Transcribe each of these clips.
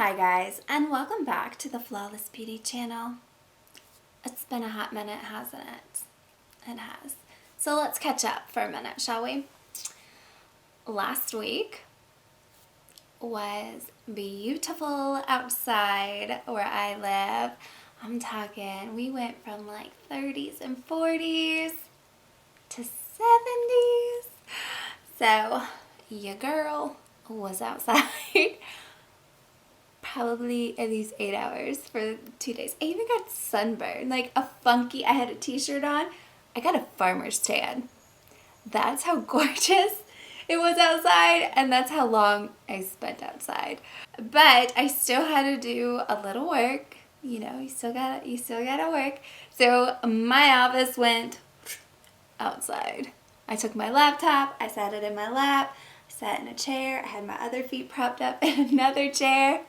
Hi guys, and welcome back to the Flawless Beauty channel. It's been a hot minute, hasn't it? It has. So let's catch up for a minute, shall we? Last week was beautiful outside where I live. I'm talking, we went from like 30s and 40s to 70s. So your girl was outside probably at least 8 hours for 2 days. I even got sunburned, like a funky, I had a t-shirt on. I got a farmer's tan. That's how gorgeous it was outside, and that's how long I spent outside. But I still had to do a little work. You know, you still gotta work. So my office went outside. I took my laptop, I sat it in my lap, I sat in a chair, I had my other feet propped up in another chair.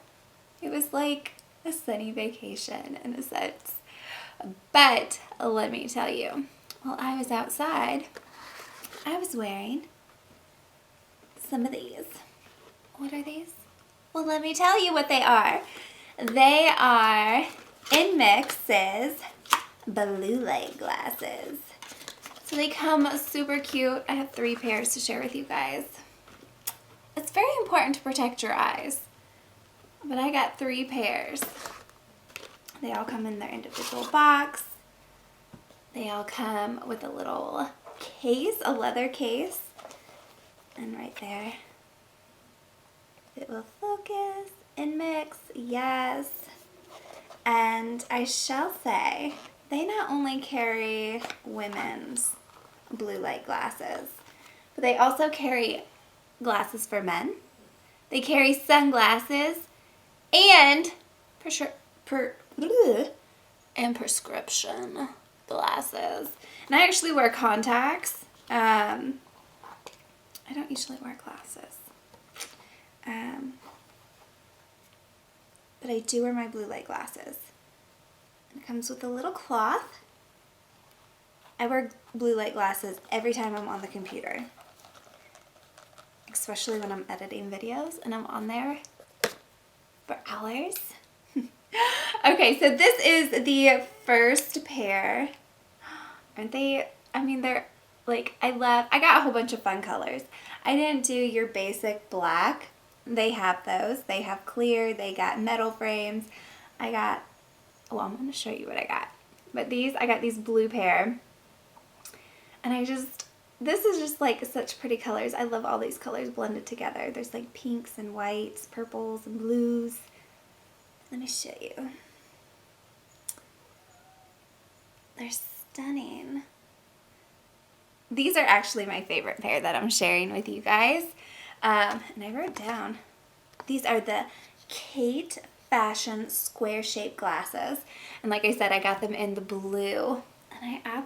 It was like a sunny vacation in a sense. But let me tell you, while I was outside, I was wearing some of these. What are these? Well, let me tell you what they are. They are INMIX's blue light glasses. So they come super cute. I have 3 pairs to share with you guys. It's very important to protect your eyes, but I got 3 pairs. They all come in their individual box. They all come with a little case, a leather case. And right there, it will focus. INMIX, yes. And I shall say, they not only carry women's blue light glasses, but they also carry glasses for men. They carry sunglasses and prescription glasses. And I actually wear contacts. I don't usually wear glasses. But I do wear my blue light glasses. It comes with a little cloth. I wear blue light glasses every time I'm on the computer, especially when I'm editing videos and I'm on there for hours. Okay, so this is the first pair. Aren't they? I mean, they're like, I got a whole bunch of fun colors. I didn't do your basic black. They have those. They have clear. They got metal frames. I'm going to show you what I got. But I got these blue pair. And this is just like such pretty colors. I love all these colors blended together. There's like pinks and whites, purples and blues. Let me show you. They're stunning. These are actually my favorite pair that I'm sharing with you guys. And I wrote down, these are the Kate Fashion square shaped glasses. And like I said, I got them in the blue. And I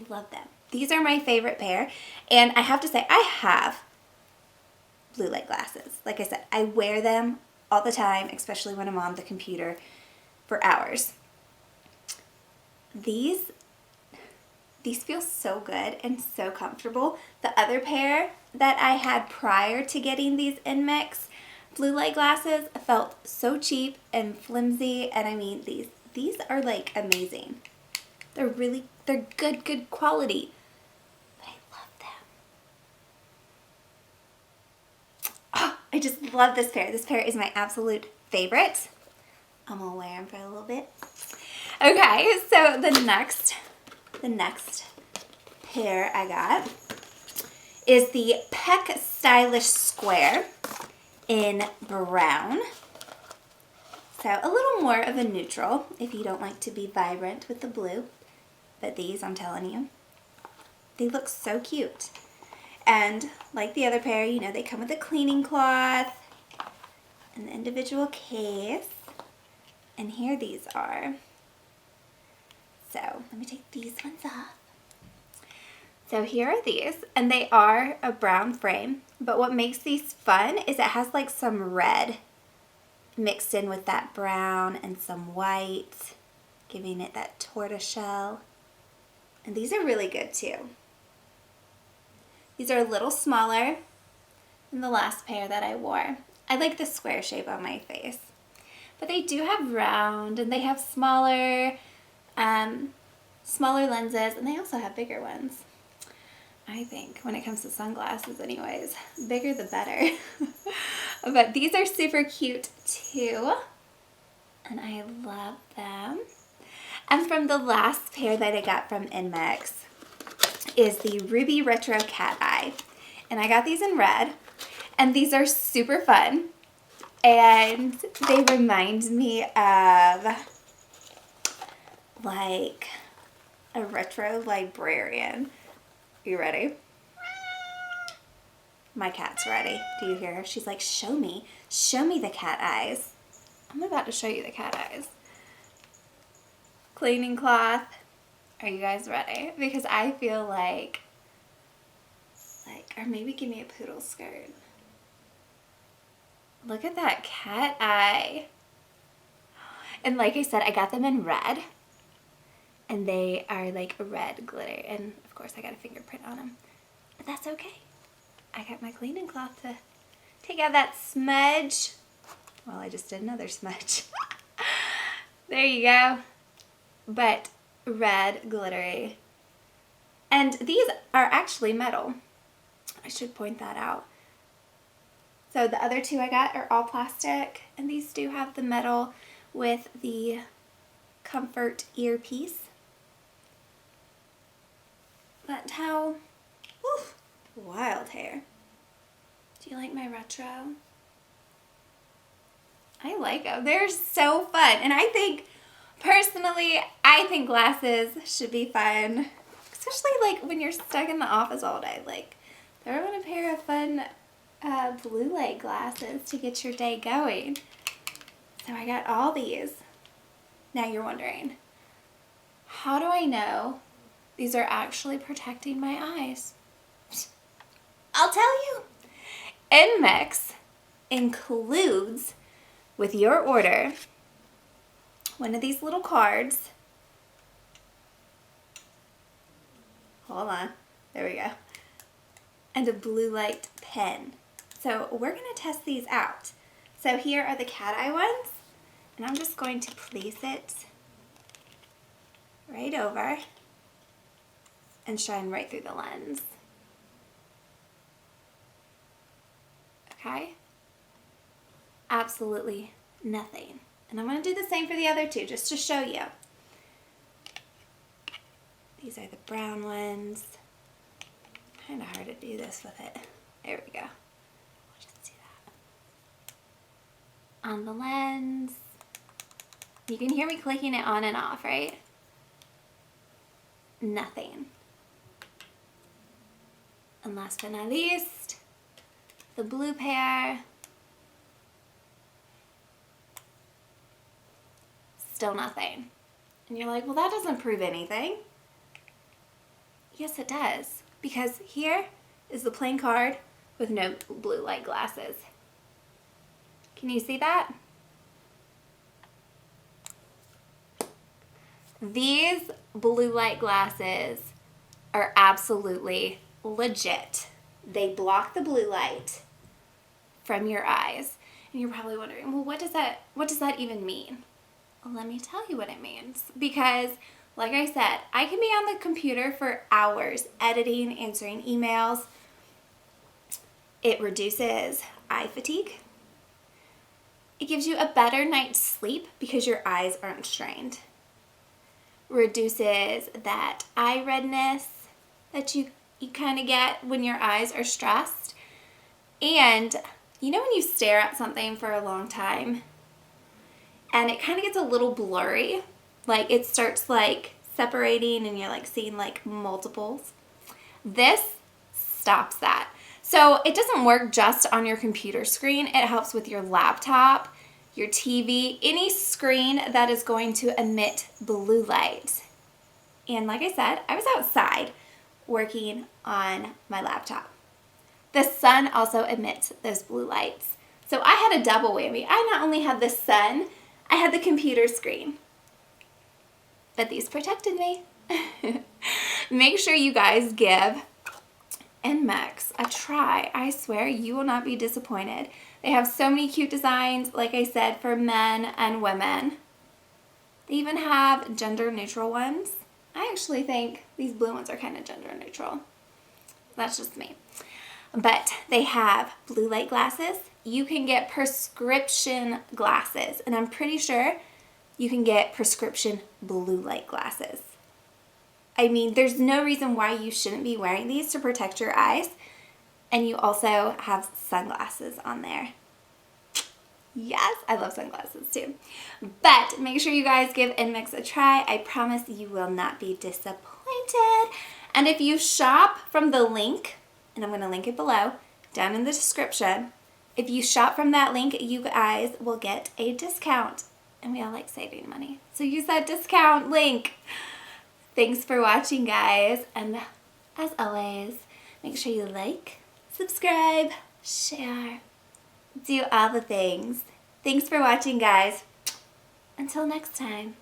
love them. These are my favorite pair. And I have to say, I have blue light glasses. Like I said, I wear them all the time, especially when I'm on the computer for hours. These feel so good and so comfortable. The other pair that I had prior to getting these INMIX blue light glasses felt so cheap and flimsy, and I mean these are like amazing. They're good quality. But I love them. Oh, I just love this pair. This pair is my absolute favorite. I'm gonna wear them for a little bit. Okay, so the next pair I got is the Peck Stylish Square in brown. So a little more of a neutral if you don't like to be vibrant with the blue. But these, I'm telling you, they look so cute. And like the other pair, you know, they come with a cleaning cloth, an individual case, and here these are. So let me take these ones off. So here are these, and they are a brown frame, but what makes these fun is it has like some red mixed in with that brown and some white, giving it that tortoiseshell. And these are really good too. These are a little smaller than the last pair that I wore. I like the square shape on my face. But they do have round, and they have smaller lenses, and they also have bigger ones. I think when it comes to sunglasses anyways, bigger the better. But these are super cute too, and I love them. And from the last pair that I got from INMIX is the Ruby Retro Cat Eye. And I got these in red, and these are super fun. And they remind me of like a retro librarian. You ready? My cat's ready. Do you hear her? She's like, show me the cat eyes. I'm about to show you the cat eyes. Cleaning cloth. Are you guys ready? Because I feel like, or maybe give me a poodle skirt. Look at that cat eye. And like I said, I got them in red. And they are like red glitter. And of course I got a fingerprint on them. But that's okay. I got my cleaning cloth to take out that smudge. Well, I just did another smudge. There you go. But red glittery. And these are actually metal. I should point that out. So the other two I got are all plastic, and these do have the metal with the comfort earpiece. But how, woof, wild hair. Do you like my retro? I like them. They're so fun. And I think, personally, I think glasses should be fun. Especially like when you're stuck in the office all day. Like, throw on a pair of fun blue light glasses to get your day going. So I got all these. Now you're wondering, how do I know these are actually protecting my eyes? I'll tell you. INMIX includes with your order one of these little cards. Hold on. There we go. And a blue light pen. So we're going to test these out. So here are the cat eye ones. And I'm just going to place it right over and shine right through the lens. Okay? Absolutely nothing. And I'm going to do the same for the other two just to show you. These are the brown ones. Kind of hard to do this with it. There we go. We'll just do that. On the lens. You can hear me clicking it on and off, right? Nothing. And last but not least, the blue pair. Still nothing. And you're like, well, that doesn't prove anything. Yes, it does. Because here is the plain card with no blue light glasses. Can you see that? These blue light glasses are absolutely legit. They block the blue light from your eyes. And you're probably wondering, well, what does that even mean? Well, let me tell you what it means. Because, like I said, I can be on the computer for hours editing, answering emails. It reduces eye fatigue. It gives you a better night's sleep because your eyes aren't strained. Reduces that eye redness that you kind of get when your eyes are stressed. And you know when you stare at something for a long time and it kind of gets a little blurry, like it starts like separating and you're like seeing like multiples? This stops that. So it doesn't work just on your computer screen. It helps with your laptop, your TV, any screen that is going to emit blue light. And like I said, I was outside working on my laptop. The sun also emits those blue lights. So I had a double whammy. I not only had the sun, I had the computer screen. But these protected me. Make sure you guys give INMIX a try. I swear you will not be disappointed. They have so many cute designs, like I said, for men and women. They even have gender neutral ones. I actually think these blue ones are kind of gender neutral. That's just me. But they have blue light glasses. You can get prescription glasses, and I'm pretty sure you can get prescription blue light glasses. I mean, there's no reason why you shouldn't be wearing these to protect your eyes. And you also have sunglasses on there. Yes, I love sunglasses too. But make sure you guys give INMIX a try. I promise you will not be disappointed. And if you shop from the link, and I'm going to link it below, down in the description, if you shop from that link, you guys will get a discount. And we all like saving money. So use that discount link. Thanks for watching, guys. And as always, make sure you like, subscribe, share, do all the things. Thanks for watching, guys. Until next time.